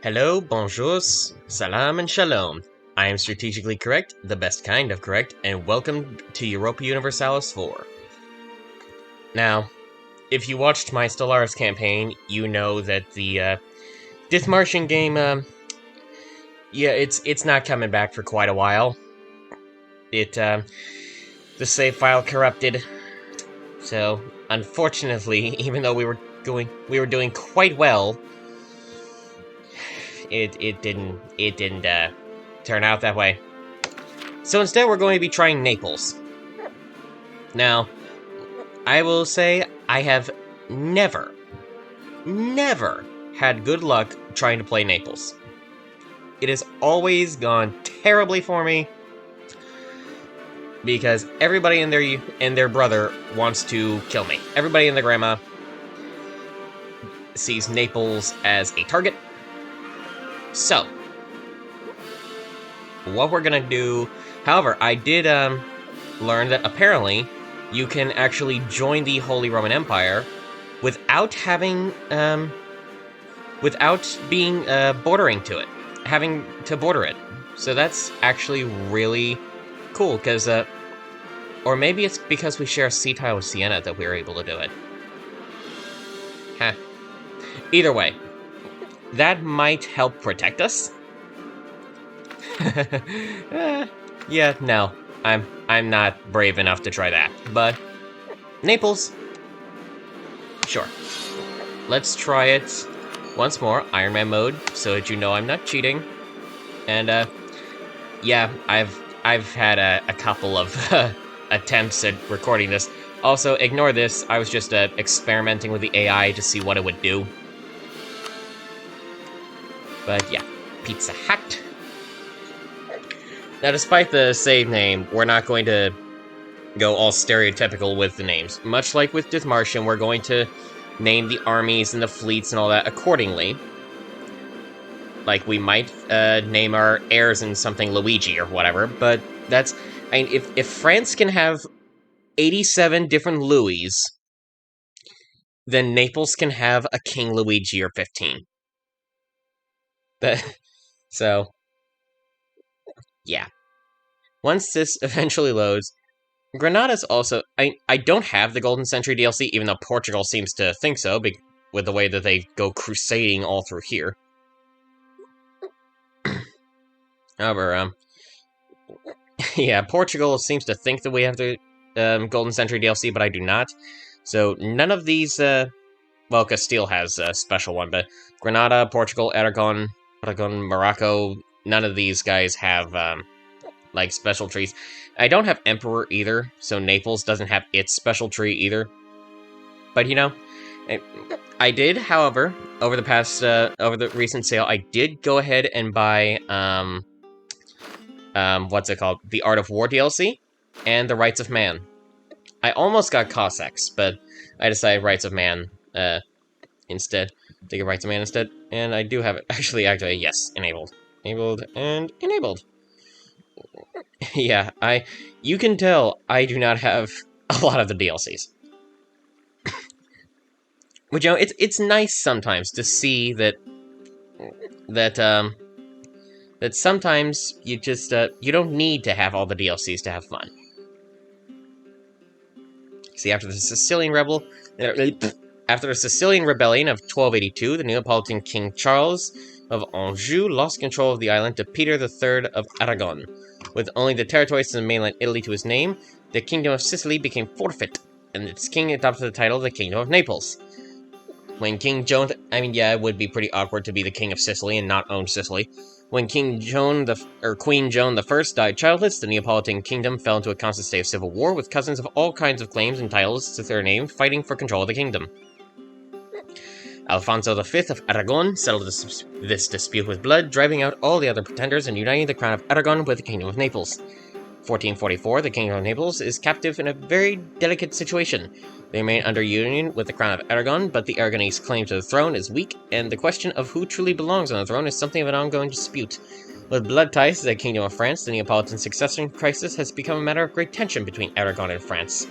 Hello, bonjour, salam, and shalom. I am strategically correct, the best kind of correct, and welcome to Europa Universalis 4. Now, if you watched my Stellaris campaign, you know that the Death Martian game, yeah, it's not coming back for quite a while. The save file corrupted, so unfortunately, even though we were doing quite well, it didn't turn out that way. So instead, we're going to be trying Naples. Now, I will say I have never had good luck trying to play Naples. It has always gone terribly for me because everybody and their brother wants to kill me. Everybody and their grandma sees Naples as a target. So, what we're gonna do... However, I did learn that apparently you can actually join the Holy Roman Empire without having, without being, bordering to it. Having to border it. So that's actually really cool, because, or maybe it's because we share a sea tile with Siena that we're able to do it. Huh. Either way, that might help protect us. Yeah, no. I'm not brave enough to try that, but Naples. Sure. Let's try it once more, Iron Man mode, so that you know I'm not cheating. And yeah, I've had a couple of attempts at recording this. Also, ignore this. I was just experimenting with the AI to see what it would do. But yeah, Pizza Hut. Now, despite the save name, we're not going to go all stereotypical with the names. Much like with Death Martian, we're going to name the armies and the fleets and all that accordingly. Like, we might name our heirs in something Luigi or whatever, but that's... I mean, if France can have 87 different Louis, then Naples can have a King Luigi or 15. So, yeah. Once this eventually loads, Granada's also... I don't have the Golden Century DLC, even though Portugal seems to think so, with the way that they go crusading all through here. However, yeah, Portugal seems to think that we have the Golden Century DLC, but I do not. So none of these, well, Castile has a special one, but Granada, Portugal, Aragon, Morocco, none of these guys have, like, special trees. I don't have Emperor either, so Naples doesn't have its special tree either. But, you know, I did, however, over the recent sale, I did go ahead and buy, what's it called? The Art of War DLC, and the Rights of Man. I almost got Cossacks, but I decided Rights of Man, instead. Take a Rights of Man instead, and I do have it actually activated. Yes, enabled. Enabled, and enabled. Yeah, you can tell I do not have a lot of the DLCs. But, you know, it's nice sometimes to see that sometimes you just, you don't need to have all the DLCs to have fun. See, after the Sicilian Rebellion of 1282, the Neapolitan King Charles of Anjou lost control of the island to Peter III of Aragon. With only the territories of mainland Italy to his name, the Kingdom of Sicily became forfeit, and its king adopted the title of the Kingdom of Naples. When King Joan... I mean, yeah, it would be pretty awkward to be the King of Sicily and not own Sicily. When Queen Joan I died childless, the Neapolitan kingdom fell into a constant state of civil war, with cousins of all kinds of claims and titles to their name fighting for control of the kingdom. Alfonso V of Aragon settled this dispute with blood, driving out all the other pretenders and uniting the crown of Aragon with the Kingdom of Naples. 1444, the Kingdom of Naples is captive in a very delicate situation. They remain under union with the crown of Aragon, but the Aragonese claim to the throne is weak, and the question of who truly belongs on the throne is something of an ongoing dispute. With blood ties to the Kingdom of France, the Neapolitan succession crisis has become a matter of great tension between Aragon and France.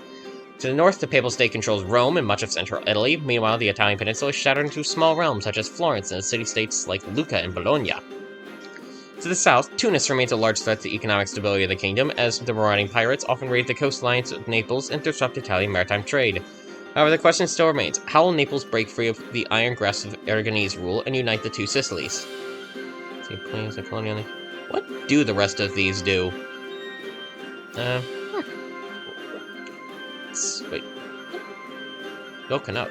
To the north, the Papal State controls Rome and much of central Italy. Meanwhile, the Italian peninsula is shattered into small realms such as Florence and city-states like Lucca and Bologna. To the south, Tunis remains a large threat to the economic stability of the kingdom, as the marauding pirates often raid the coastlines of Naples and disrupt Italian maritime trade. However, the question still remains, how will Naples break free of the iron grasp of Aragonese rule and unite the two Sicilies? What do the rest of these do? Wait. Broken up.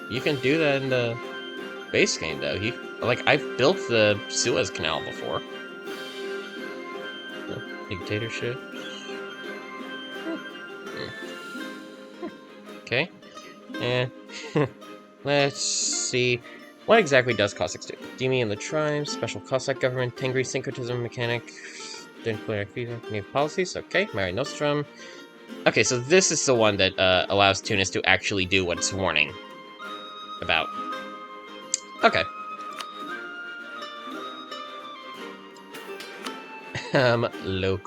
You can do that in the base game, though. I've built the Suez Canal before. Dictatorship. Okay. And let's see. What exactly does Cossacks do? Demi and the tribes, special Cossack government, Tengri syncretism mechanic, new policies. Okay, Mare Nostrum. Okay, so this is the one that allows Tunis to actually do what it's warning about. Okay. Low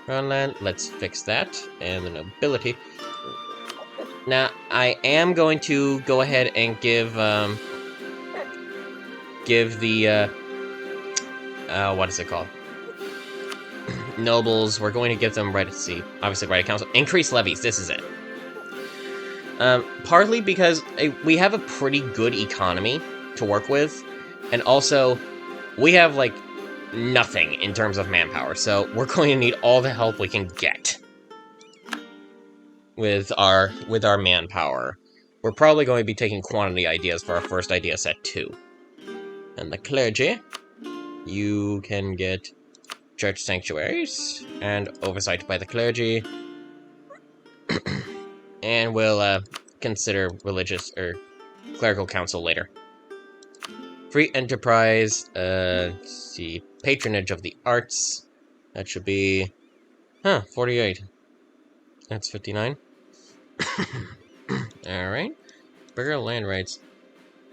crown land. Let's fix that. And the nobility. Now, I am going to go ahead and give the, what is it called? Nobles, we're going to give them right at sea. Obviously, right at council. Increase levies, this is it. Partly because we have a pretty good economy to work with, and also, we have, like, nothing in terms of manpower, so we're going to need all the help we can get with our manpower. We're probably going to be taking quantity ideas for our first idea set, too. And the clergy, you can get church sanctuaries, and oversight by the clergy, and we'll consider religious or clerical council later. Free enterprise, let's see, patronage of the arts, that should be, 48. That's 59. Alright. Bigger land rights.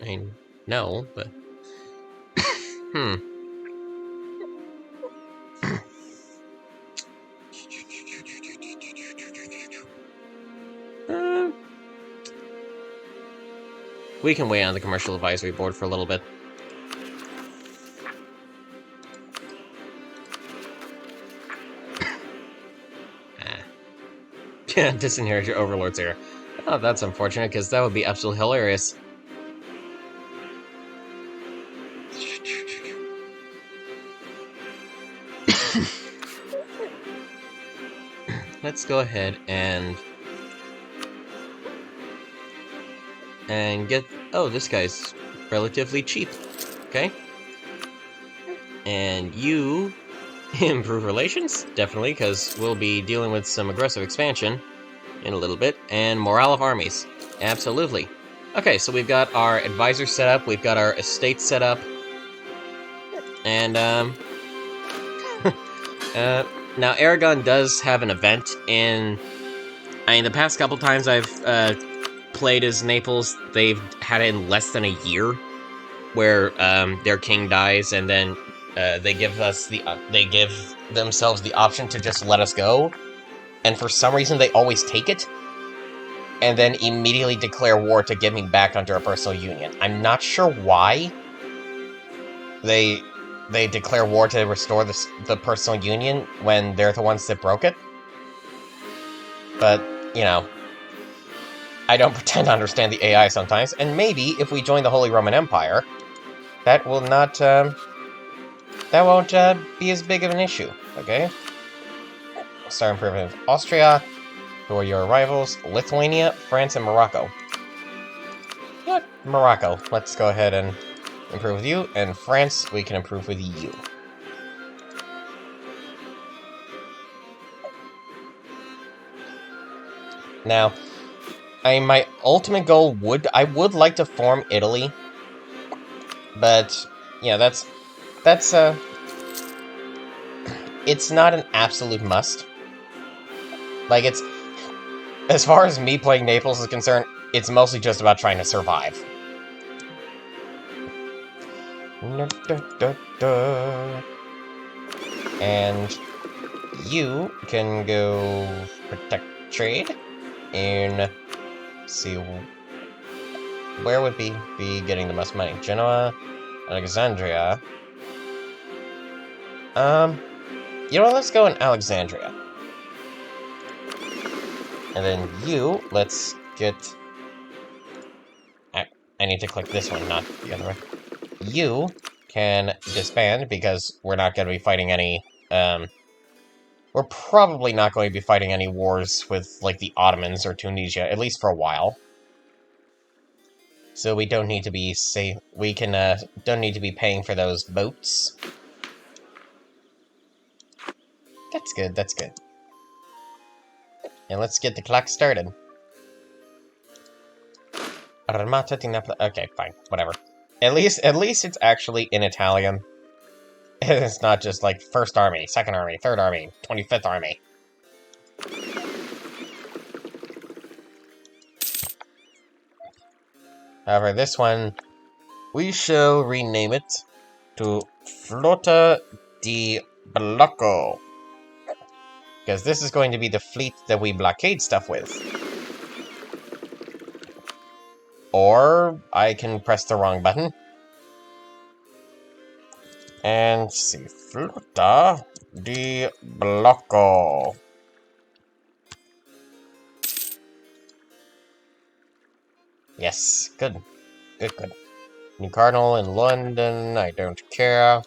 I mean, no, but... We can wait on the commercial advisory board for a little bit. Disinherit your overlords here. Oh, that's unfortunate, because that would be absolutely hilarious. Let's go ahead and get... Oh, this guy's relatively cheap. Okay. And you... improve relations? Definitely, because we'll be dealing with some aggressive expansion in a little bit. And morale of armies. Absolutely. Okay, so we've got our advisor set up, we've got our estate set up. And, now Aragon does have an event in... I mean, the past couple times I've, played as Naples, they've had it in less than a year, where, their king dies, and then they give themselves the option to just let us go, and for some reason they always take it, and then immediately declare war to get me back under a personal union. I'm not sure why they declare war to restore the personal union when they're the ones that broke it. But, you know, I don't pretend to understand the AI sometimes, and maybe if we join the Holy Roman Empire, that will not, that won't be as big of an issue, okay? Start improving with Austria. Who are your rivals? Lithuania, France, and Morocco. Yeah, Morocco. Let's go ahead and improve with you. And France, we can improve with you. Now, my ultimate goal I would like to form Italy. But, yeah, that's it's not an absolute must. Like, it's, as far as me playing Naples is concerned, it's mostly just about trying to survive. And you can go protect trade. in... Let's see... Where would be getting the most money? Genoa, Alexandria. You know what? Let's go in Alexandria. And then you, let's get... I need to click this one, not the other way. You can disband, because we're not going to be fighting any, we're probably not going to be fighting any wars with, like, the Ottomans or Tunisia, at least for a while. So we don't need to be, don't need to be paying for those boats. That's good, that's good. And let's get the clock started. Armata di Naples. Okay, fine, whatever. At least it's actually in Italian. It's not just like First Army, Second Army, Third Army, 25th Army. However, this one, we shall rename it to Flotta di Blocco. Because this is going to be the fleet that we blockade stuff with. Or I can press the wrong button. And see, Flotta di Blocco. Yes, good. Good, good. New Cardinal in London, I don't care.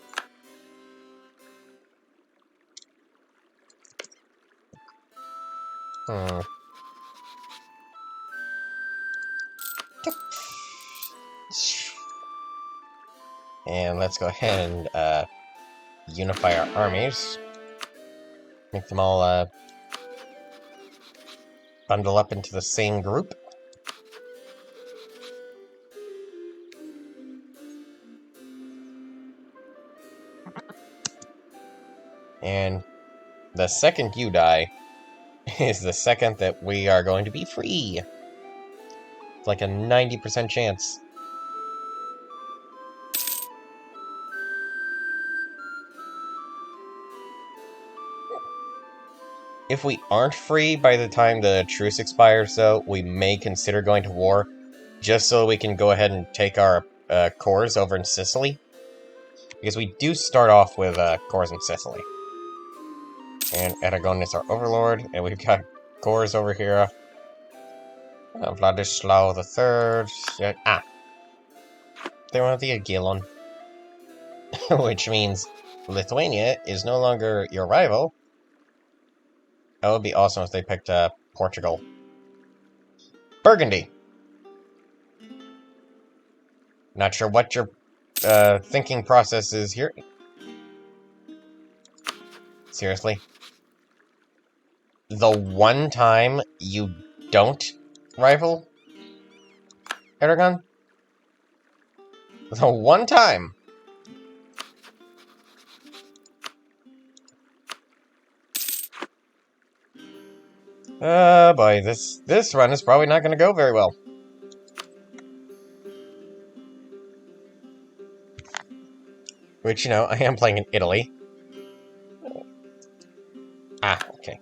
And let's go ahead and unify our armies. Make them all bundle up into the same group. And the second you die is the second that we are going to be free. It's like a 90% chance. If we aren't free by the time the truce expires, though, we may consider going to war, just so we can go ahead and take our cores over in Sicily. Because we do start off with cores in Sicily. And Aragon is our overlord, and we've got cores over here. Vladislav III. They want the Aguilon. Which means Lithuania is no longer your rival. That would be awesome if they picked Portugal. Burgundy! Not sure what your thinking process is here. Seriously? The one time you don't rival Aragon? The one time! Boy, this run is probably not going to go very well. Which, you know, I am playing in Italy. Ah, okay.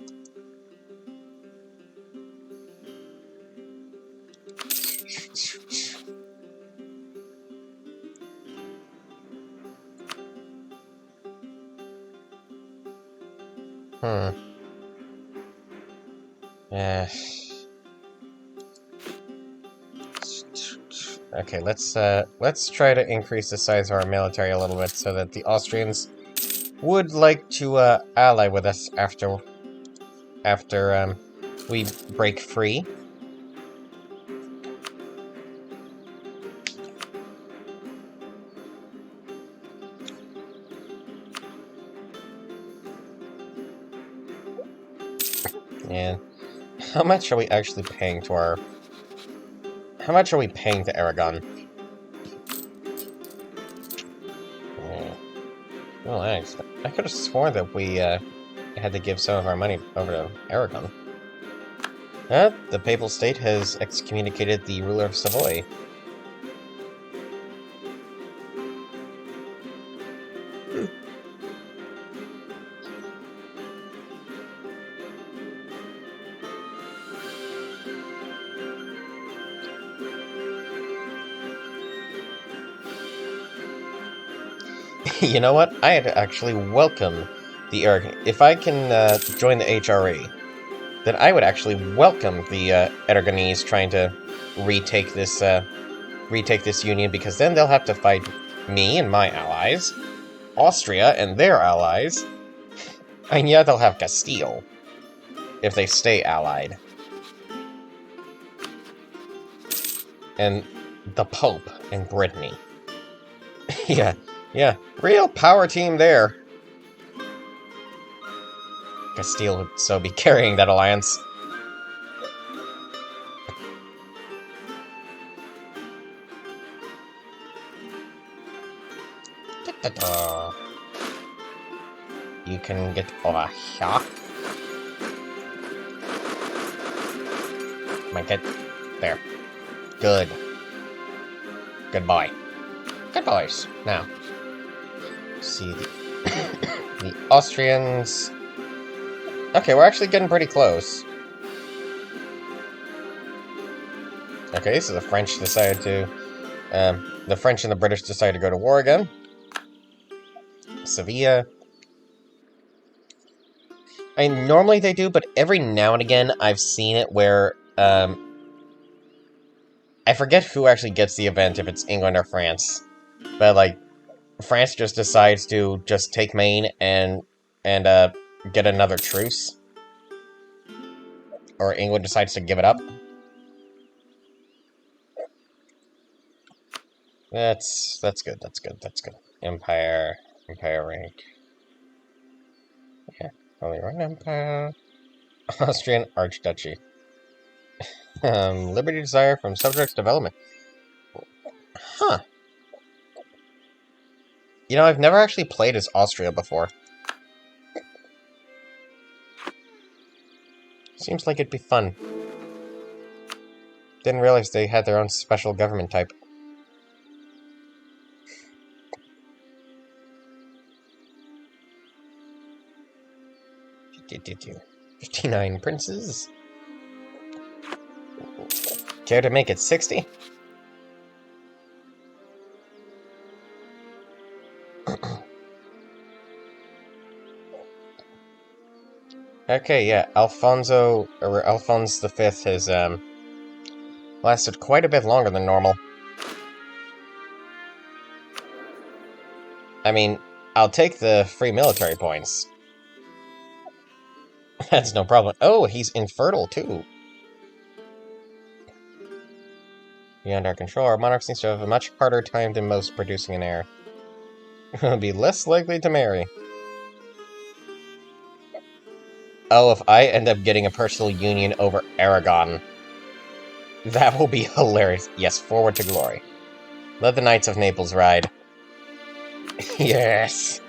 Okay, let's try to increase the size of our military a little bit so that the Austrians would like to ally with us after we break free. And how much are we actually paying to our... How much are we paying to Aragon? Well, I could have sworn that we had to give some of our money over to Aragon. The Papal State has excommunicated the ruler of Savoy. You know what? I'd actually welcome the Aragon. If I can join the HRE, then I would actually welcome the Aragonese trying to retake this union, because then they'll have to fight me and my allies, Austria and their allies, and yeah, they'll have Castile if they stay allied, and the Pope in Brittany. yeah, real power team there. Castile would so be carrying that alliance. You can get over here. Make it. There. Good. Good boy. Good boys. Now, see the the Austrians. Okay, we're actually getting pretty close. Okay, so the French decided to. The French and the British decided to go to war again. Sevilla. I mean, normally they do, but every now and again I've seen it where, I forget who actually gets the event, if it's England or France. But, like, France just decides to just take Maine and get another truce. Or England decides to give it up. That's good, that's good, that's good. Empire rank. Yeah, only one empire. Austrian Archduchy. Liberty desire from subjects development. Huh. You know, I've never actually played as Austria before. Seems like it'd be fun. Didn't realize they had their own special government type. Do 59 princes. Care to make it 60? Okay, yeah, Alphonse V has, lasted quite a bit longer than normal. I mean, I'll take the free military points. That's no problem. Oh, he's infertile, too. Beyond our control, our monarch seems to have a much harder time than most producing an heir. Will be less likely to marry. Oh, if I end up getting a personal union over Aragon, that will be hilarious. Yes, forward to glory. Let the Knights of Naples ride. Yes!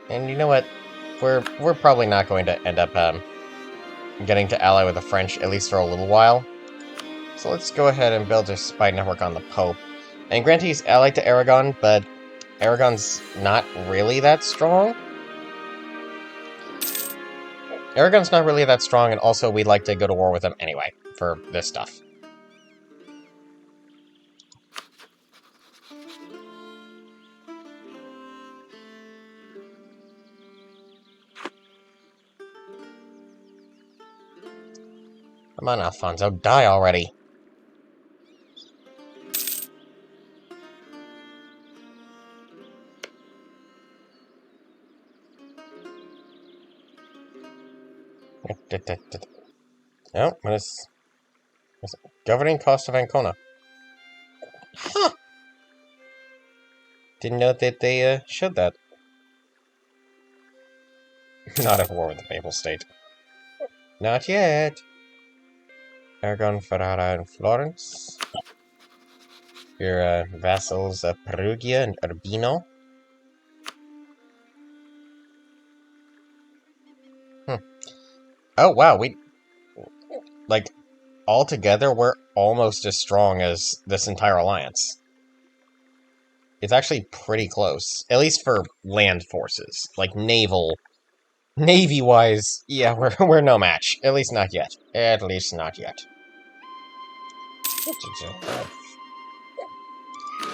And you know what? We're probably not going to end up getting to ally with the French, at least for a little while. So let's go ahead and build a spy network on the Pope. And granted, he's allied to Aragon, but Aragon's not really that strong. Aragon's not really that strong, and also we'd like to go to war with him anyway, for this stuff. Come on, Alfonso, die already. Oh, what is governing cost of Ancona? Huh! Didn't know that they showed that. Not at war with the Papal State. Not yet. Aragon, Ferrara, and Florence. Your vassals, Perugia and Urbino. Oh, wow, like, altogether, we're almost as strong as this entire alliance. It's actually pretty close. At least for land forces. Like, Navy-wise, yeah, we're no match. At least not yet. At least not yet.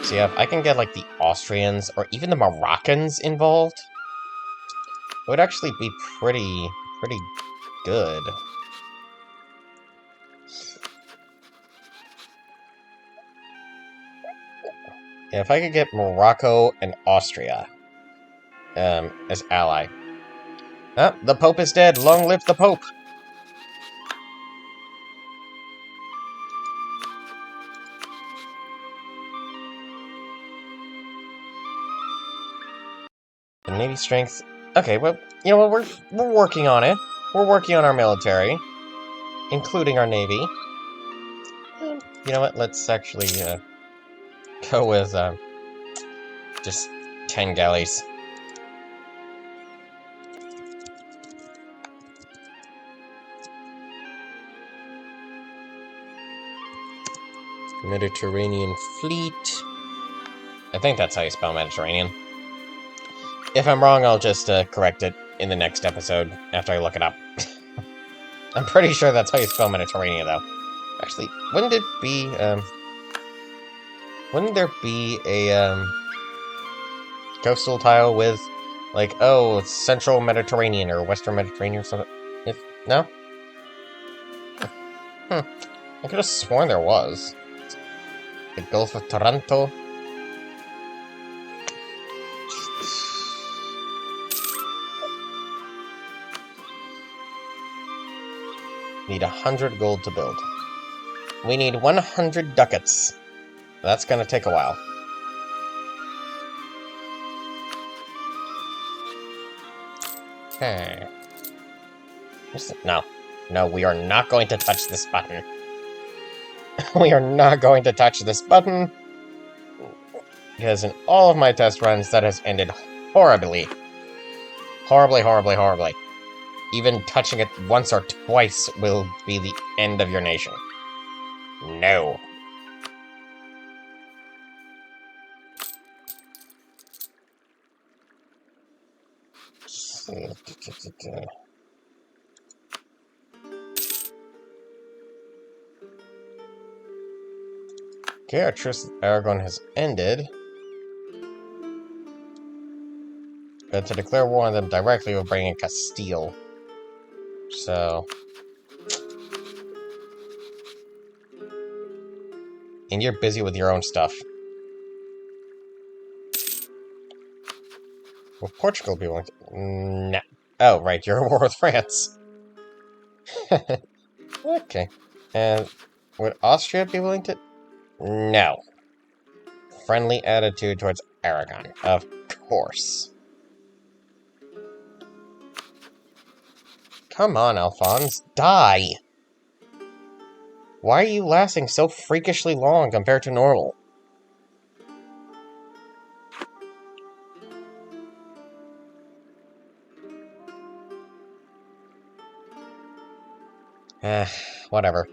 So yeah, if I can get, like, the Austrians, or even the Moroccans involved, it would actually be pretty good. Yeah, if I could get Morocco and Austria, as ally. Ah, the Pope is dead! Long live the Pope! The Navy strength... Okay, well, you know what, we're working on it. We're working on our military, including our Navy. You know what, let's actually, go with, just 10 galleys. Mediterranean Fleet. I think that's how you spell Mediterranean. If I'm wrong, I'll just correct it in the next episode after I look it up. I'm pretty sure that's how you spell Mediterranean, though. Actually, wouldn't it be, wouldn't there be a, coastal tile with, like, oh, it's Central Mediterranean or Western Mediterranean or something? No? I could have sworn there was. The Gulf of Taranto. Need 100 gold to build. We need 100 ducats. That's gonna take a while. No. No, we are not going to touch this button. We are not going to touch this button. Because in all of my test runs, that has ended horribly. Horribly, horribly, horribly. Even touching it once or twice will be the end of your nation. No. Okay, our truce with Aragon has ended. But to declare war on them directly will bring in Castile. So... And you're busy with your own stuff. Will Portugal be willing to... No. Oh, right, you're at war with France. Okay. And would Austria be willing to... No. Friendly attitude towards Aragon. Of course. Come on, Alphonse. Die! Why are you lasting so freakishly long compared to normal? Whatever.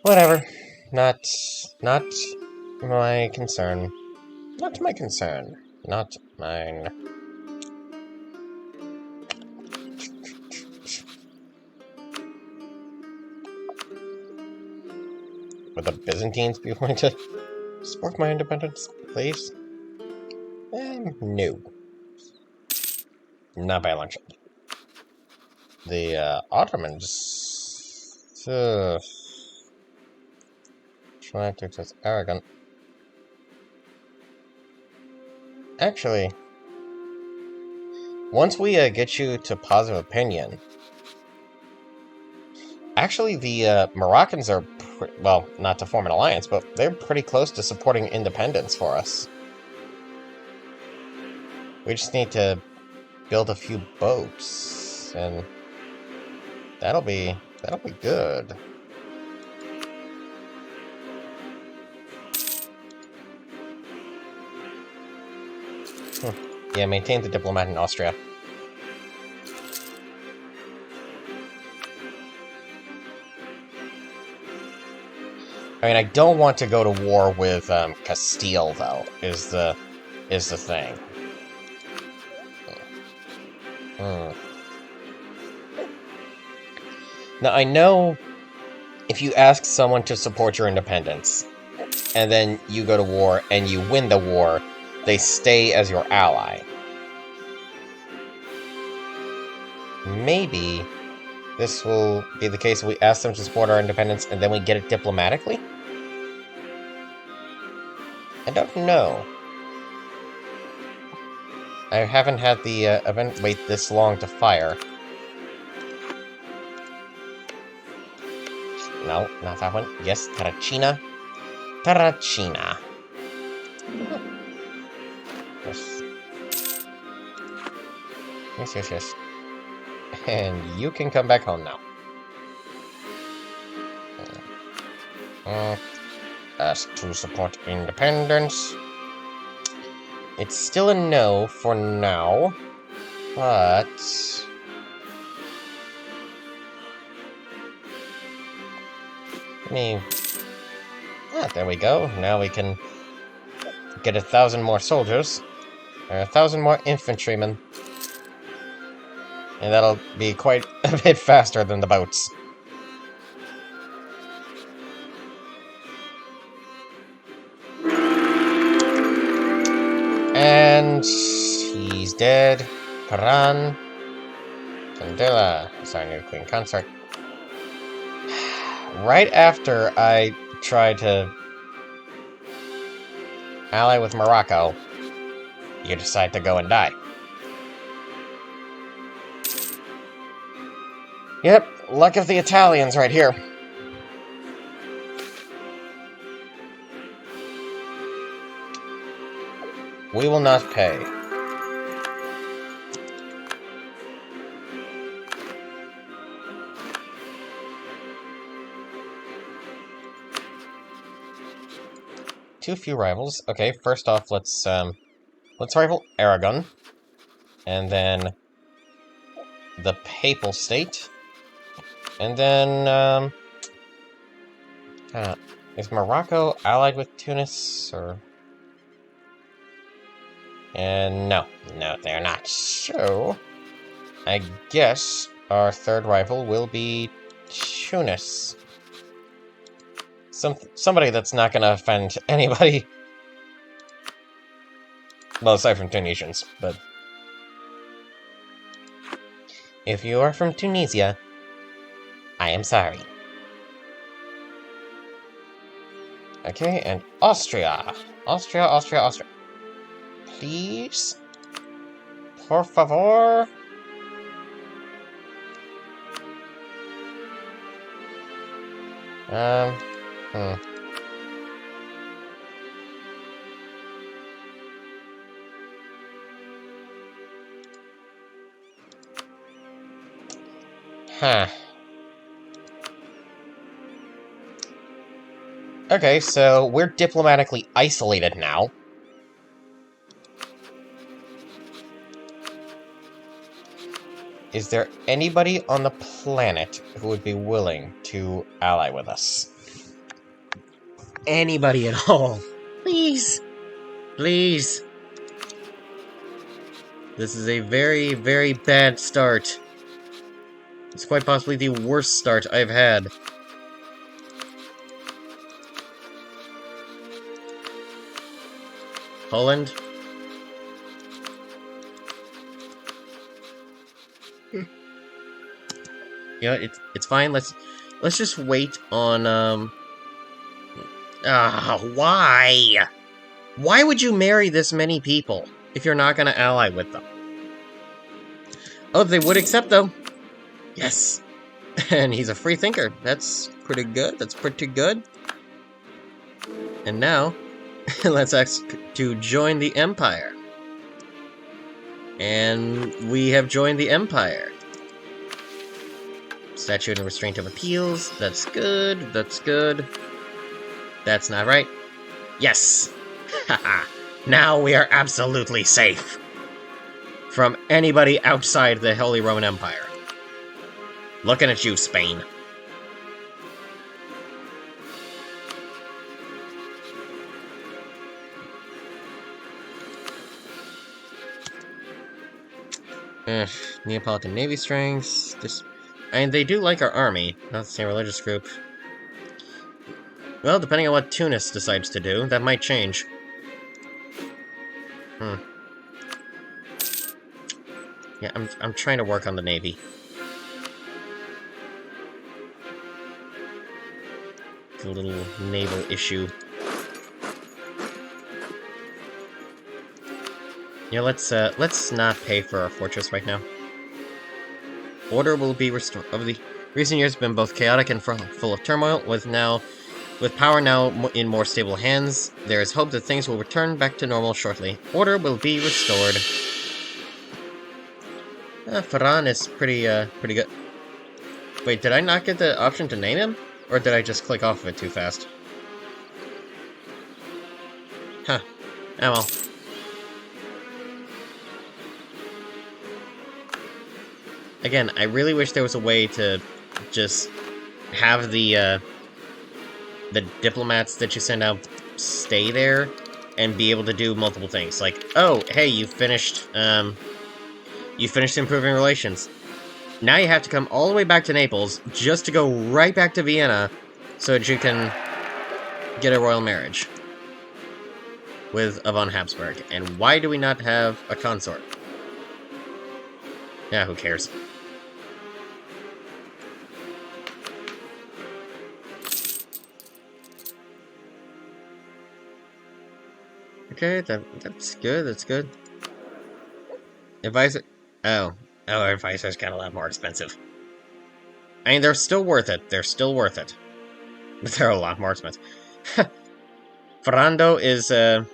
Whatever. Not my concern. Not my concern. Not mine. Would the Byzantines be willing to support my independence, please? No. Not by a long shot. The Ottomans... trying to access Aragon. Actually, once we get you to positive opinion... Actually, the Moroccans are... well, not to form an alliance, but they're pretty close to supporting independence for us. We just need to build a few boats, and that'll be good. Yeah, maintain the diplomat in Austria. I mean, I don't want to go to war with Castile, though, is the thing. Now, I know if you ask someone to support your independence, and then you go to war and you win the war, they stay as your ally. Maybe this will be the case if we ask them to support our independence and then we get it diplomatically? I don't know. I haven't had the event wait this long to fire. No, not that one. Yes, Terracina. Terracina. Yes. Yes, yes, yes. And you can come back home now. Ask to support independence. It's still a no for now, but... there we go. Now we can get 1,000 more soldiers. Or 1,000 more infantrymen. And that'll be quite a bit faster than the boats. And he's dead. Paran. Candela. Sorry, new queen consort. Right after I tried to ally with Morocco, you decide to go and die. Yep, luck of the Italians right here. We will not pay. Too few rivals. Okay, first off, let's rival Aragon. And then the Papal State. And then, is Morocco allied with Tunis, or... And no, they're not. So, I guess our third rival will be Tunis. Somebody that's not gonna offend anybody. Well, aside from Tunisians, but... If you are from Tunisia, I am sorry. Okay, and Austria. Austria. Please? Por favor? Huh. Okay, so we're diplomatically isolated now. Is there anybody on the planet who would be willing to ally with us? Anybody at all? Please. Please. This is a very, very bad start. It's quite possibly the worst start I've had. Poland? You know, it's fine. Let's just wait on why? Why would you marry this many people if you're not gonna ally with them? Oh, they would accept though. Yes. And he's a free thinker. That's pretty good. That's pretty good. And now, let's ask to join the Empire. And we have joined the Empire. Statute and restraint of appeals. That's good. That's good. That's not right. Yes! Haha. Now we are absolutely safe from anybody outside the Holy Roman Empire. Looking at you, Spain. Ugh, Neapolitan Navy strength. This, I mean, they do like our army. Not the same religious group. Well, depending on what Tunis decides to do, that might change. Yeah, I'm trying to work on the Navy. It's a little naval issue. Yeah, let's not pay for our fortress right now. Order will be restored. Over the recent years, have been both chaotic and full of turmoil. With power now in more stable hands, there is hope that things will return back to normal shortly. Order will be restored. Ferran is pretty good. Wait, did I not get the option to name him? Or did I just click off of it too fast? Huh. Oh well. Again, I really wish there was a way to just have the diplomats that you send out stay there and be able to do multiple things. Like, oh, hey, you finished improving relations. Now you have to come all the way back to Naples just to go right back to Vienna so that you can get a royal marriage with a von Habsburg. And why do we not have a consort? Yeah, who cares? Okay, that's good, that's good. Advisor... Oh, advisors got a lot more expensive. I mean, they're still worth it. They're still worth it. But they're a lot more expensive. Ferrando is a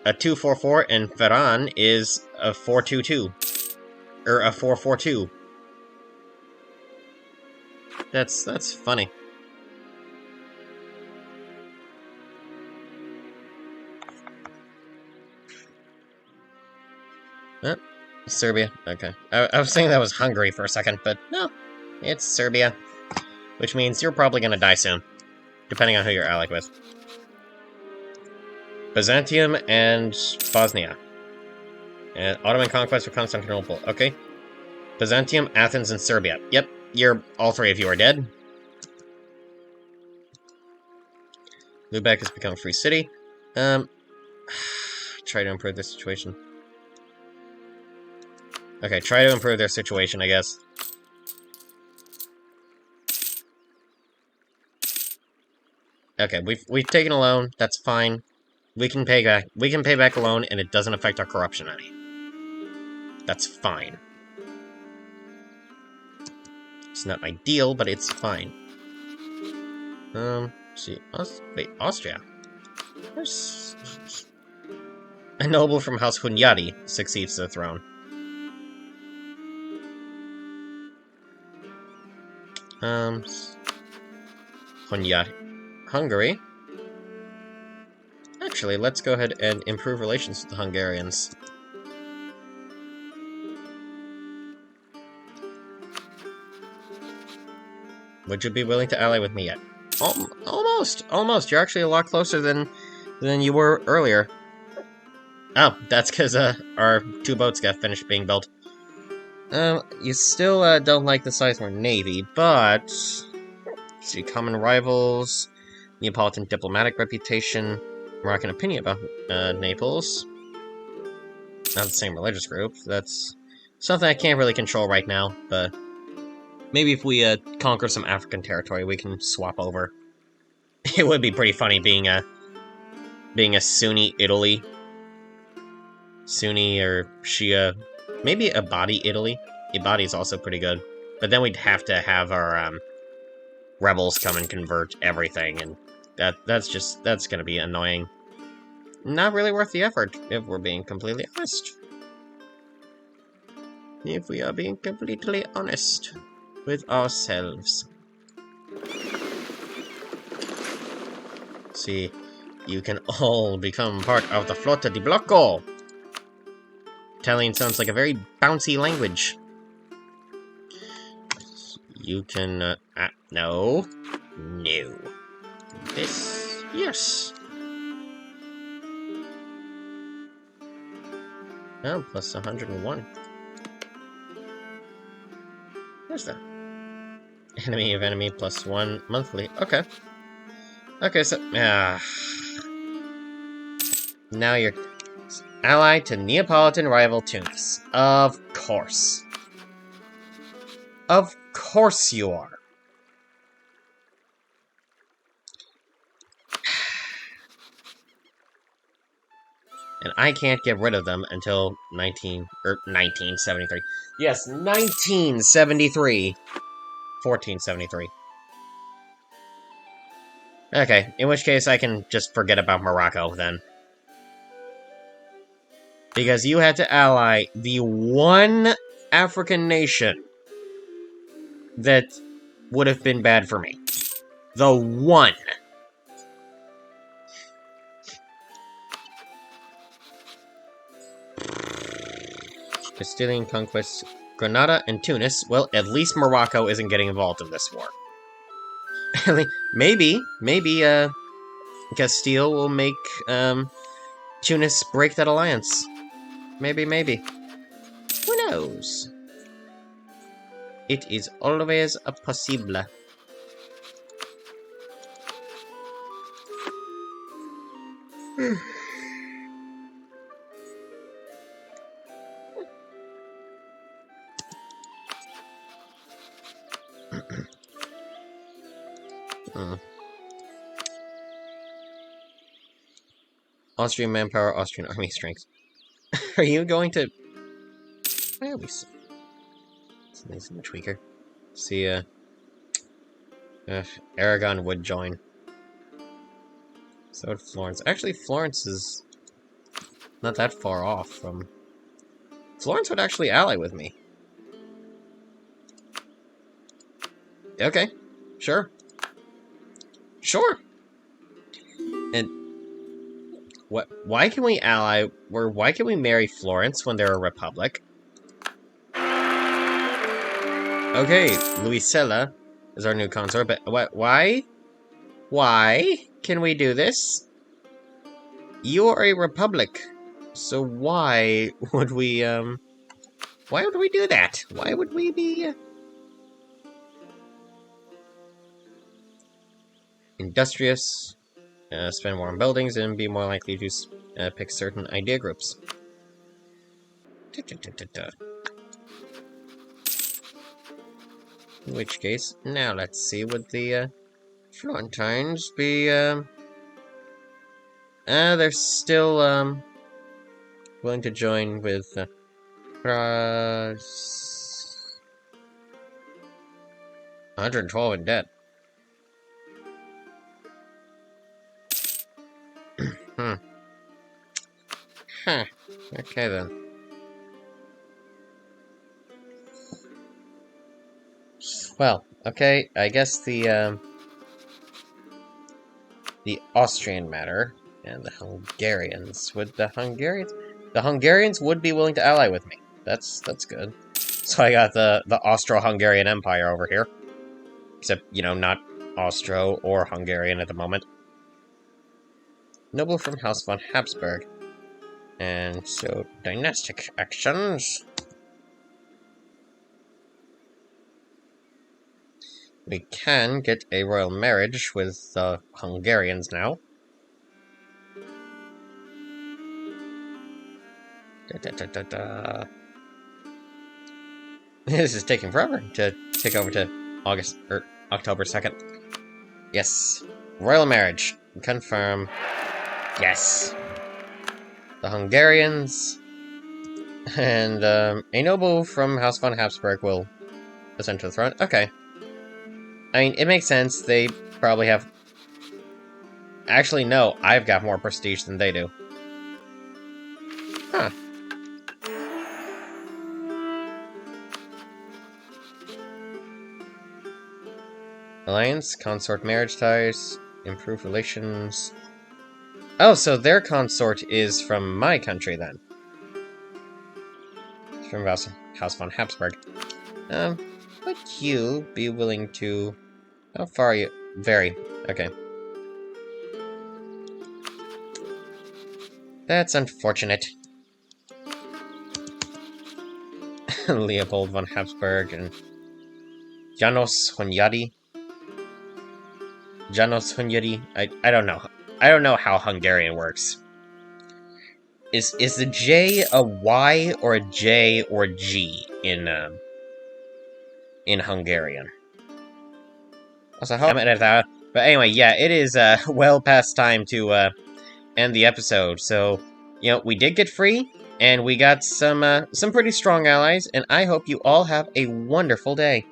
244, and Ferran is a 422. Or a 442. That's funny. Oh, Serbia. Okay. I was saying that was Hungary for a second, but no. It's Serbia. Which means you're probably gonna die soon. Depending on who you're allied with. Byzantium and Bosnia. And Ottoman conquest of Constantinople. Okay. Byzantium, Athens, and Serbia. Yep, all three of you are dead. Lubeck has become a free city. Try to improve the situation. Okay, try to improve their situation, I guess. Okay, we've taken a loan. That's fine. We can pay back. We can pay back a loan, and it doesn't affect our corruption any. That's fine. It's not ideal, but it's fine. Let's see. Wait, Austria. There's a noble from House Hunyadi succeeds to the throne. Hunyadi. Hungary. Actually, let's go ahead and improve relations with the Hungarians. Would you be willing to ally with me yet? Almost. You're actually a lot closer than you were earlier. Oh, that's because our 2 boats got finished being built. You still don't like the size of our navy, but let's see, common rivals, Neapolitan diplomatic reputation, Moroccan opinion about Naples. Not the same religious group. That's something I can't really control right now, but maybe if we conquer some African territory, we can swap over. It would be pretty funny being a Sunni Italy. Sunni or Shia. Maybe Ibadi Italy. Ibadi is also pretty good. But then we'd have to have our rebels come and convert everything, and that's gonna be annoying. Not really worth the effort, if we're being completely honest. If we are being completely honest with ourselves. See, you can all become part of the Flotta di Blocco! Italian sounds like a very bouncy language. You can, no. No. This, yes. Oh, plus 101. Where's that? Enemy of enemy +1 monthly. Okay. Okay, so... now you're allied to Neapolitan rival Tunis. Of course. Of course you are. And I can't get rid of them until 1973. Yes, 1973. 1473. Okay, in which case I can just forget about Morocco then. Because you had to ally the one African nation that would have been bad for me. The one. Castilian conquest, Granada and Tunis. Well, at least Morocco isn't getting involved in this war. maybe, Castile will make, Tunis break that alliance. Maybe. Who knows? It is always a possible. Austrian manpower, Austrian army strength. Are you going to... Why are we so... It's much weaker. See, Aragon would join. So would Florence. Actually, Florence is not that far off from... Florence would actually ally with me. Okay. Sure. Sure! And... what? Why can we ally... or why can we marry Florence when they're a republic? Okay, Luisella is our new consort, but what? Why? Why can we do this? You are a republic, so why would we, why would we do that? Why would we be, industrious, spend more on buildings, and be more likely to pick certain idea groups? In which case, now let's see, would the, Florentines be, they're still, willing to join with, 112 in debt. Huh. Okay then. Well, okay, I guess the Austrian matter and the Hungarians. Would the Hungarians... The Hungarians would be willing to ally with me. That's good. So I got the Austro-Hungarian Empire over here. Except, you know, not Austro or Hungarian at the moment. Noble from House von Habsburg. And so, dynastic actions. We can get a royal marriage with the Hungarians now. This is taking forever to take over to October 2nd. Yes. Royal marriage. Confirm. Yes. The Hungarians and a noble from House von Habsburg will ascend to the throne. Okay. I mean, it makes sense. They probably have... Actually, no. I've got more prestige than they do. Huh. Alliance, consort marriage ties, improve relations. Oh, so their consort is from my country then. It's from House von Habsburg. Would you be willing to... How far are you? Very. Okay. That's unfortunate. Leopold von Habsburg and Janos Hunyadi? Janos Hunyadi? I don't know. I don't know how Hungarian works. Is the J a Y or a J or a G in Hungarian? Also, how but anyway, yeah, it is well past time to end the episode. So, we did get free, and we got some pretty strong allies, and I hope you all have a wonderful day.